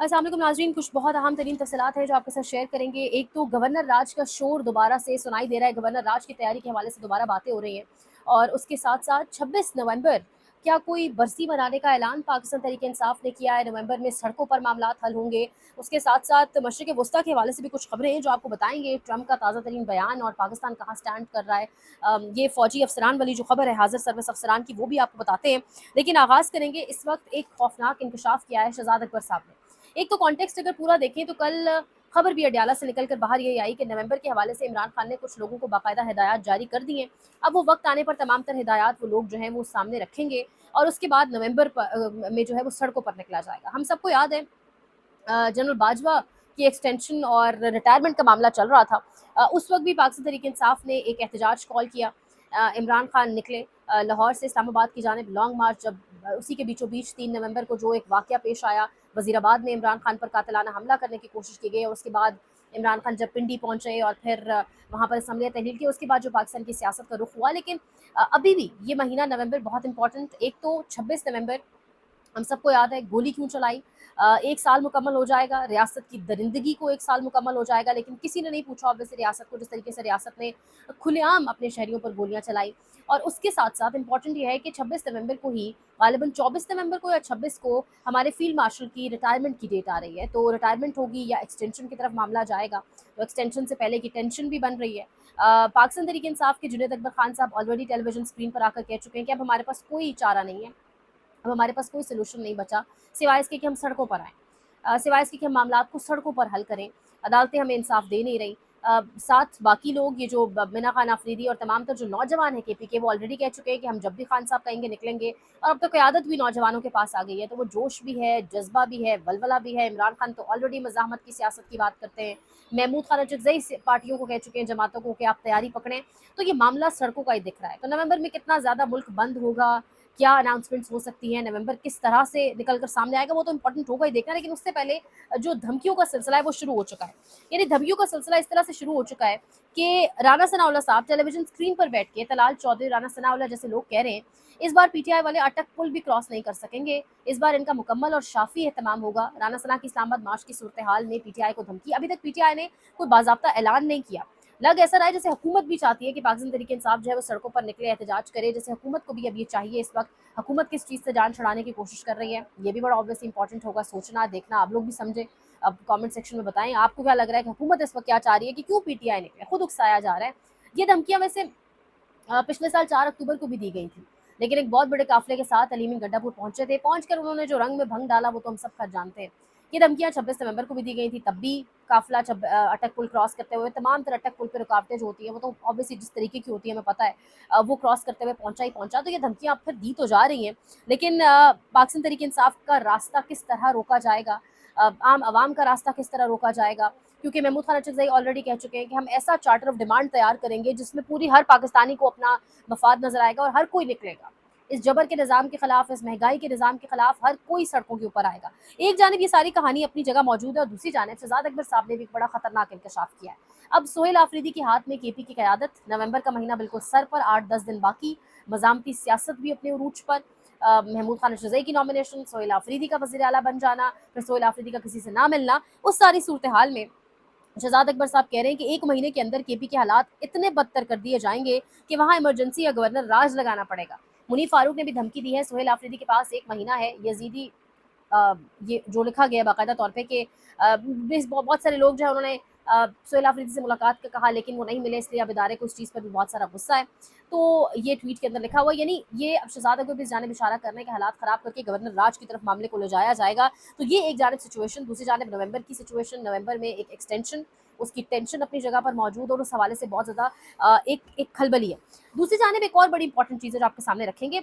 अस्सलाम वालेकुम नाज़रीन, कुछ बहुत अहम तरीन तफ़सीलात हैं जो आपके साथ शेयर करेंगे। एक तो गवर्नर राज का शोर दोबारा से सुनाई दे रहा है, गवर्नर राज की तैयारी के हवाले से दोबारा बातें हो रही हैं। और उसके साथ-साथ 26 नवंबर क्या कोई बरसी मनाने का ऐलान पाकिस्तान तहरीक-ए-इंसाफ ने किया है। नवंबर में सड़कों पर मामलात हल होंगे। उसके साथ-साथ मशरिक़-ए-वुस्ता के हवाले से भी कुछ खबरें हैं जो आपको बताएँगे। ट्रंप का ताज़ा तरीन बयान और पाकिस्तान कहाँ स्टैंड कर रहा है। ये फ़ौजी अफ़सरान वाली जो खबर है, हाज़िर सर्विस अफ़सरान की, वो भी आपको बताते हैं। लेकिन आगाज़ करेंगे, इस वक्त एक खौफनाक इंकशाफ किया है शहज़ाद अकबर साहब ने। एक तो कॉन्टेक्स्ट अगर पूरा देखें तो कल खबर भी अडयाला से निकल कर बाहर ये आई कि नवंबर के हवाले से इमरान खान ने कुछ लोगों को बाकायदा हिदायत जारी कर दी हैं। अब वो वक्त आने पर तमाम तर हिदायत वो लोग जो हैं वो सामने रखेंगे और उसके बाद नवंबर में जो है वो सड़कों पर निकला जाएगा। हम सबको याद है जनरल बाजवा की एक्सटेंशन और रिटायरमेंट का मामला चल रहा था। उस वक्त भी पाकिस्तान तहरीक इंसाफ ने एक एहतजाज कॉल किया। इमरान खान निकले लाहौर से इस्लामाबाद की जानिब लॉन्ग मार्च। जब उसी के बीचों बीच 3 नवंबर को जो एक वाक़या पेश आया, वज़ीराबाद में इमरान खान पर कातिलाना हमला करने की कोशिश की गई और उसके बाद इमरान खान जब पिंडी पहुंचे और फिर वहाँ पर असम्बलियाँ तहलील की, उसके बाद जो पाकिस्तान की सियासत का रुख हुआ। लेकिन अभी भी ये महीना नवंबर बहुत इंपॉर्टेंट। एक तो 26 नवंबर हम सबको याद है गोली क्यों चलाई। एक साल मुकम्मल हो जाएगा, रियासत की दरिंदगी को एक साल मुकम्मल हो जाएगा, लेकिन किसी ने नहीं पूछा ऑब्वियसली रियासत को, जिस तरीके से रियासत ने खुलेआम अपने शहरियों पर गोलियां चलाई। और उसके साथ साथ इंपॉर्टेंट ये है कि 26 नवंबर को ही, गालिबन 24 नवंबर को या 26 को, हमारे फील्ड मार्शल की रिटायरमेंट की डेट आ रही है। तो रिटायरमेंट होगी या एक्सटेंशन की तरफ मामला जाएगा, तो एक्सटेंशन से पहले की टेंशन भी बन रही है। पाकिस्तान तहरीक इंसाफ के जुनैद अकबर खान साहब ऑलरेडी टेलीविजन स्क्रीन पर आकर कह चुके हैं कि अब हमारे पास कोई चारा नहीं है, अब हमारे पास कोई सलूशन नहीं बचा सिवाय इसके कि हम सड़कों पर आएँ, सिवाय इसके कि हम मामलात को सड़कों पर हल करें। अदालतें हमें इंसाफ दे नहीं रही। साथ बाकी लोग, ये जो मिना खान आफरीदी और तमाम तर जो नौजवान हैं केपी के, वो ऑलरेडी कह चुके हैं कि हम जब भी खान साहब कहेंगे निकलेंगे। और अब तो क़यादत भी नौजवानों के पास आ गई है, तो वो जोश भी है, जज्बा भी है, वलवला भी है। इमरान खान तो ऑलरेडी मज़ाहमत की सियासत की बात करते हैं। महमूद खान अचकज़ई से पार्टियों को कह चुके हैं, जमातों को, कि आप तैयारी पकड़ें। तो ये मामला सड़कों का ही दिख रहा है। तो नवंबर में कितना ज़्यादा मुल्क बंद होगा, क्या अनाउंसमेंट्स हो सकती हैं, नवंबर किस तरह से निकल कर सामने आएगा, वो तो इंपॉर्टेंट होगा ही देखना। लेकिन उससे पहले जो धमकियों का सिलसिला है वो शुरू हो चुका है। यानी धमकियों का सिलसिला इस तरह से शुरू हो चुका है कि राना सनाउल्लाह साहब टेलीविजन स्क्रीन पर बैठ के, तलाल चौधरी, राना सनाउल्लाह जैसे लोग कह रहे हैं, इस बार पीटीआई वाले अटक पुल भी क्रॉस नहीं कर सकेंगे, इस बार इनका मुकम्मल और शाफी एहतमाम होगा। राना सना की इस्लामाबाद मार्च की सूरत हाल में पीटीआई को धमकी। अभी तक पीटीआई ने कोई बाज़ाब्ता ऐलान नहीं किया। लग ऐसा रहा है जैसे हुकूमत भी चाहती है कि पाकिस्तान तहरीक इंसाफ जो है वो सड़कों पर निकले, एहतजाज करे। जैसे हुकूमत को भी अब ये चाहिए इस वक्त। हुकूमत किस चीज़ से जान छुड़ाने की कोशिश कर रही है, ये भी बड़ा ऑब्वियसली इंपॉर्टेंट होगा सोचना, देखना। आप लोग भी समझे, अब कमेंट सेक्शन में बताएं आपको क्या लग रहा है कि हुकूमत इस वक्त क्या चाह रही है, कि क्यों पीटीआई निकले, खुद उकसाया जा रहा है। ये धमकियां वैसे पिछले साल 4 अक्टूबर को भी दी गई थी, लेकिन एक बहुत बड़े काफिले के साथ अलीमी गड्ढापुर पहुंचे थे। पहुंचकर उन्होंने जो रंग में भंग डाला वो तो हम सब खैर जानते हैं। ये धमकियां 26 नवंबर को भी दी गई थी, तब भी काफिला अटक पुल क्रॉस करते हुए, तमाम तरह अटक पुल पर रुकावटें जो होती हैं वो तो ऑब्वियसली जिस तरीके की होती है हमें पता है, वो क्रॉस करते हुए पहुंचा ही पहुंचा। तो ये धमकियां अब फिर दी तो जा रही हैं, लेकिन पाकिस्तान तहरीक इंसाफ का रास्ता किस तरह रोका जाएगा, आम आवाम का रास्ता किस तरह रोका जाएगा, क्योंकि महमूद खान अचकज़ई ऑलरेडी कह चुके हैं कि हम ऐसा चार्टर ऑफ डिमांड तैयार करेंगे जिसमें पूरी हर पाकिस्तानी को अपना मफाद नजर आएगा और हर कोई निकलेगा। इस जबर के निज़ाम के खिलाफ, इस महंगाई के निज़ाम के खिलाफ हर कोई सड़कों के ऊपर आएगा। एक जानिब ये सारी कहानी अपनी जगह मौजूद है और दूसरी जानिब शहजाद अकबर साहब ने भी एक बड़ा खतरनाक इंकशाफ किया है। अब सोहेल आफरीदी के हाथ में केपी की क़यादत, नवंबर का महीना बिल्कुल सर पर, 8-10 दिन बाकी, मज़ामती सियासत भी अपने उरूज पर। महमूद खान अचकज़ई की नॉमिनेशन, सोहेल आफरीदी का वज़ीर आला बन जाना, फिर सोहेल आफरीदी का किसी से ना मिलना, उस सारी सूरत हाल में शहजाद अकबर साहब कह रहे हैं कि 1 महीने के अंदर केपी के हालात इतने बदतर कर दिए जाएंगे कि वहां इमरजेंसी या गवर्नर राज लगाना पड़ेगा। मुनीर फारूक ने भी धमकी दी है, सोहेल आफरीदी के पास 1 महीना है। यजीदी ये जो लिखा गया बाकायदा तौर पे कि बहुत सारे लोग जो है उन्होंने सोहेल आफरीदी से मुलाकात का कहा, लेकिन वो नहीं मिले, इसलिए अब इदारे को इस चीज़ पर भी बहुत सारा गुस्सा है। तो ये ट्वीट के अंदर लिखा हुआ है, यानी ये अब शहजाद अकबर भी इस जानिब इशारा कर रहे हैं कि हालात ख़राब करके गवर्नर राज की तरफ मामले को ले जाया जाएगा। तो ये एक जानिब सिचुएशन, दूसरी जानिब नवंबर की सिचुएशन, नवंबर में एक एक्सटेंशन, उसकी टेंशन अपनी जगह पर मौजूद और उस हवाले से बहुत ज़्यादा एक एक खलबली है। दूसरी जानिब एक और बड़ी इंपॉर्टेंट चीज़ है जो आपके सामने रखेंगे।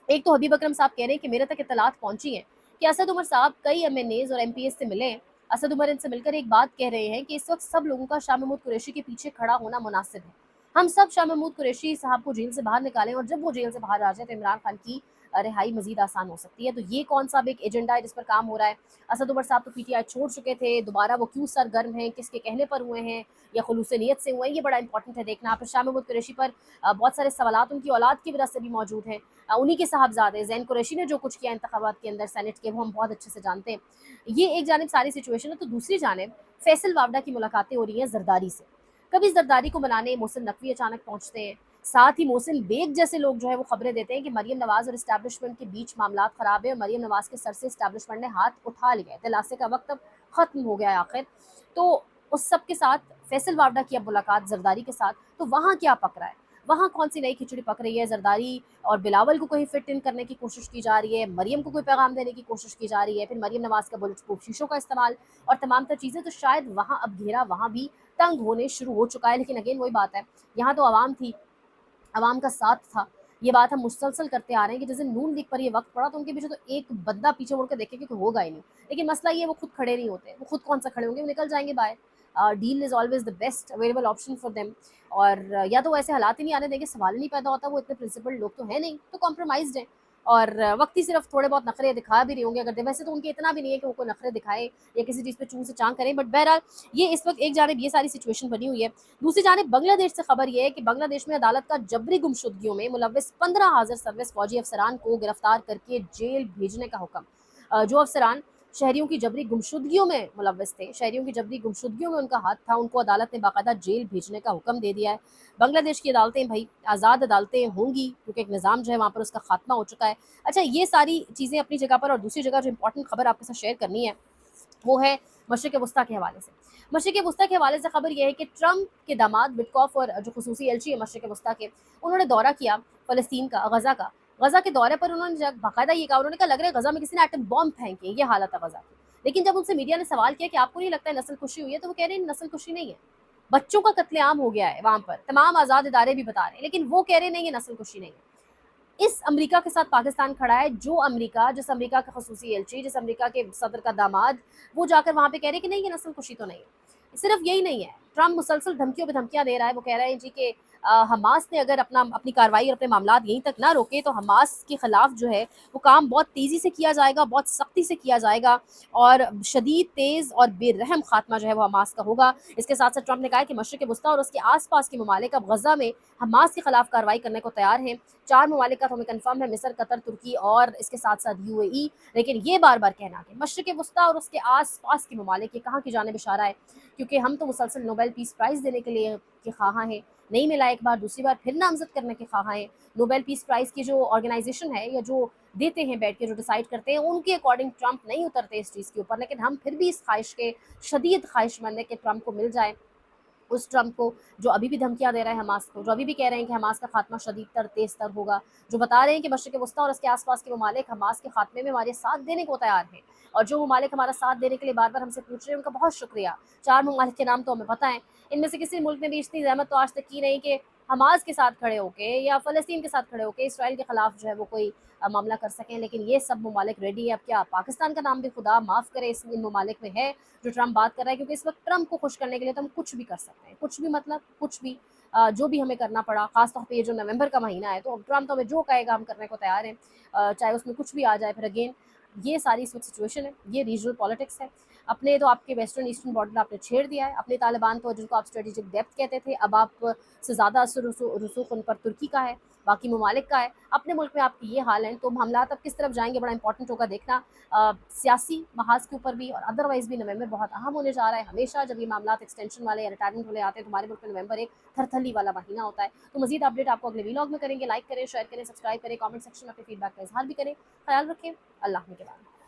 एक तो हबीब अकरम साहब कह रहे हैं कि मेरे तक इत्तलात पहुंची हैं कि असद उमर साहब कई एमएनएज और एमपीएस से मिले हैं। असद उमर इनसे मिलकर एक बात कह रहे हैं कि इस वक्त सब लोगों का शाह महमूद कुरैशी के पीछे खड़ा होना मुनासिब है। हम सब शाह महमूद कुरैशी साहब को जेल से बाहर निकालें और जब वो जेल से बाहर आ जाए तो इमरान खान की रिहाई मजीद आसान हो सकती है। तो ये कौन सा अब एक एजेंडा है जिस पर काम हो रहा है? असद उमर साहब तो पीटीआई छोड़ चुके थे, दोबारा वो क्यों सरगर्म हैं, किसके कहने पर हुए हैं या खुलूस नीयत से हुए हैं, ये बड़ा इंपॉर्टेंट है देखना। फिर शाह महमूद कुरैशी पर बहुत सारे सवालात उनकी औलाद की वजह से भी मौजूद हैं। उन्हीं के साहबजादे ज़ैन कुरैशी ने जो कुछ किया इंतखाबात के अंदर सेनेट के, वो हम बहुत अच्छे से जानते हैं। ये एक जानिब सारी सिचुएशन है, तो दूसरी जानिब फैसल वावडा की मुलाकातें हो रही हैं जरदारी से। कभी जरदारी को मनाने मोहसिन नकवी अचानक पहुंचते हैं, साथ ही मोहसिन बेग जैसे लोग जो है वो खबरें देते हैं कि मरियम नवाज और इस्टेब्लिशमेंट के बीच मामलात खराब है और मरियम नवाज के सर से इस्टेब्लिशमेंट ने हाथ उठा लिया है, दिलासे का वक्त अब खत्म हो गया है आखिर। तो उस सब के साथ फैसल वावडा की अब मुलाकात जरदारी के साथ, तो वहाँ क्या पक रहा है, वहाँ कौन सी नई खिचड़ी पक रही है? जरदारी और बिलावल को कहीं फिट इन करने की कोशिश की जा रही है, मरियम को कोई पैगाम देने की कोशिश की जा रही है, फिर मरियम नवाज का बुलेट प्रूफ शीशों का इस्तेमाल और तमाम तर चीज़ें। तो शायद वहाँ अब घेरा वहाँ भी तंग होने शुरू हो चुका है। लेकिन अगेन वही बात है, यहाँ तो आवाम थी, आवाम का साथ था। ये बात हम मुसलसल करते आ रहे हैं कि जिस दिन नून लीग पर ये वक्त पड़ा तो उनके पीछे तो एक बंदा पीछे मुड़ के देखे कि कोई होगा ही नहीं। लेकिन मसला ये, वो खुद खड़े नहीं होते, वो खुद कौन सा खड़े होंगे, वो निकल जाएंगे बाहर। Deal is always the best available option for them. और या तो ऐसे हालात ही नहीं आने देंगे, सवाल ही नहीं पैदा होता, वो इतने प्रिंसिपल लोग तो है नहीं, तो कॉम्प्रोमाइज़ हैं। और वक्ती सिर्फ थोड़े बहुत नखरे दिखा भी रही होंगे, अगर वैसे तो उनके इतना भी नहीं है कि वो कोई नखरे दिखाए या किसी चीज़ पे चूं से चांग करें। बट बहरहाल ये इस वक्त एक जानिब ये सारी सिचुएशन बनी हुई है। दूसरी जानिब बांग्लादेश से खबर यह है कि बांग्लादेश में अदालत का जबरी गुमशुदगियों में मुलव्विस 15 हाजिर सर्विस फौजी अफसरान को गिरफ्तार करके जेल भेजने का हुक्म। जो अफसरान शहरियों की जबरी गुमशुदगियों में मुलव्विस थे, शहरियों की जबरी गुमशुदगियों में उनका हाथ था, उनको अदालत ने बाकायदा जेल भेजने का हुक्म दे दिया है। बांग्लादेश की अदालतें भाई आज़ाद अदालतें होंगी क्योंकि एक निज़ाम जो है वहाँ पर उसका खात्मा हो चुका है। अच्छा, ये सारी चीज़ें अपनी जगह पर, और दूसरी जगह जो इंपॉर्टेंट खबर आपके साथ शेयर करनी है वो है मशरिक़ वस्ता के हवाले से। मशरिक़ वस्ता के हवाले से खबर यह है कि ट्रंप के दामाद विटकॉफ और जो खसूसी एलची है मशरिक़ वस्ता के, उन्होंने दौरा किया फ़लस्तीन का, गज़ा का। गज़ा के दौरे पर उन्होंने बाकायदा ये कहा, उन्होंने कहा लग रहा है गज़ा में किसी ने एटम बॉम्ब फेंके, ये हालत है गज़ा की। लेकिन जब उनसे मीडिया ने सवाल किया कि आपको नहीं लगता है नस्ल कुशी हुई है, तो वो कह रहे हैं नस्ल कुशी नहीं है, बच्चों का कत्लेआम हो गया है वहाँ पर, तमाम आज़ाद इदारे भी बता रहे हैं, लेकिन वो कह रहे नहीं है नस्ल कुशी नहीं है। इस अमेरिका के साथ पाकिस्तान खड़ा है, जो अमेरिका, जिस अमेरिका का खसूसी एलची, जिस अमेरिका के सदर का दामाद, वो जाकर वहाँ पे कह रहे हैं कि नहीं ये नस्ल कुशी तो नहीं है। सिर्फ यही नहीं है, ट्रंप मुसलसल धमकियों पे धमकियां दे रहा है। वो कह रहा है जी कि हमास ने अगर अपनी कार्रवाई और अपने मामलात यहीं तक ना रोके तो हमास के खिलाफ जो है वो काम बहुत तेज़ी से किया जाएगा, बहुत सख्ती से किया जाएगा और शदीद तेज़ और बेरहम खात्मा जो है वो हमास का होगा। इसके साथ साथ ट्रंप ने कहा कि मशरिक़ वस्ता और उसके आसपास के ममालिक अब गज़ा में हमास के खिलाफ कार्रवाई करने को तैयार हैं। 4 ममालिक का तो हमें कन्फर्म है, मिस्र, कतर, तुर्की और इसके साथ साथ यूएई। लेकिन ये बार बार कहना कि मशरिक़ वस्ता और उसके आस पास के ममालिक, ये कहाँ की जानिब इशारा है, क्योंकि हम तो मुसलसल नोबेल पीस प्राइज़ देने के लिए के ख्वाहां हैं, नहीं मिला एक बार, दूसरी बार फिर नामजद करने के ख्वाहां हैं। नोबेल पीस प्राइज़ की जो ऑर्गेनाइजेशन है या जो देते हैं बैठ के, जो डिसाइड करते हैं, उनके अकॉर्डिंग ट्रंप नहीं उतरते इस चीज़ के ऊपर। लेकिन हम फिर भी इस ख्वाहिश के शदीद ख्वाहिशमंद है कि ट्रंप को मिल जाए, उस ट्रंप को जो अभी भी धमकियां दे रहे हैं हमास को, जो अभी भी कह रहे हैं कि हमास का खात्मा शदीद तर तेज तर होगा, जो बता रहे हैं कि मशरिक़ वस्ता और उसके आसपास के ममालिक हमास के खात्मे में हमारे साथ देने को तैयार हैं, और जो ममालिक हमारा साथ देने के लिए बार बार हमसे पूछ रहे हैं उनका बहुत शुक्रिया। 4 ममालिक के नाम तो हमें पता है, इनमें से किसी मुल्क ने भी इतनी जहमत तो आज तक की नहीं कि हमास के साथ खड़े होके या फ़लस्तीन के साथ खड़े होके इसराइल के खिलाफ जो है वो कोई मामला कर सकें। लेकिन ये सब ममालिक रेडी है। अब क्या पाकिस्तान का नाम भी खुदा माफ़ करे इस इन ममालिक में है जो ट्रंप बात कर रहा है, क्योंकि इस वक्त ट्रंप को खुश करने के लिए तो हम कुछ भी कर सकते हैं, कुछ भी मतलब कुछ भी, जो भी हमें करना पड़ा, खासतौर पे ये जो नवंबर का महीना है, तो ट्रंप तो हमें जो कहेगा हम करने को तैयार हैं, चाहे उसमें कुछ भी आ जाए। फिर अगेन ये सारी इस वक्त सिचुएशन है, ये रीजनल पॉलिटिक्स है। अपने तो आपके वेस्टर्न ईस्टर्न बॉर्डर आपने छेड़ दिया है, अपने तालिबान को जिनको आप स्ट्रेटेजिक डेप्थ कहते थे, अब आप से ज़्यादा असर रसूख उन पर तुर्की का है, बाकी ममालिक का है। अपने मुल्क में आपकी ये हाल है, तो मामलात अब किस तरफ जाएंगे बड़ा इंपॉर्टेंट होगा देखना। सियासी महाज के ऊपर भी और अदरवाइज भी नवंबर बहुत अहम होने जा रहा है। हमेशा जब ये मामलात एक्सटेंशन वाले या रिटायरमेंट वाले आते हैं तो हमारे मुल्क में नवंबर एक थरथली वाला महीना होता है। तो मजीद अपडेट आपको अगले वीलॉग में करेंगे। लाइक करें, शेयर करें, सब्सक्राइब करें, कमेंट सेक्शन में अपने फीडबैक का इजहार भी करें। ख्याल रखें। अल्लाह के बाद।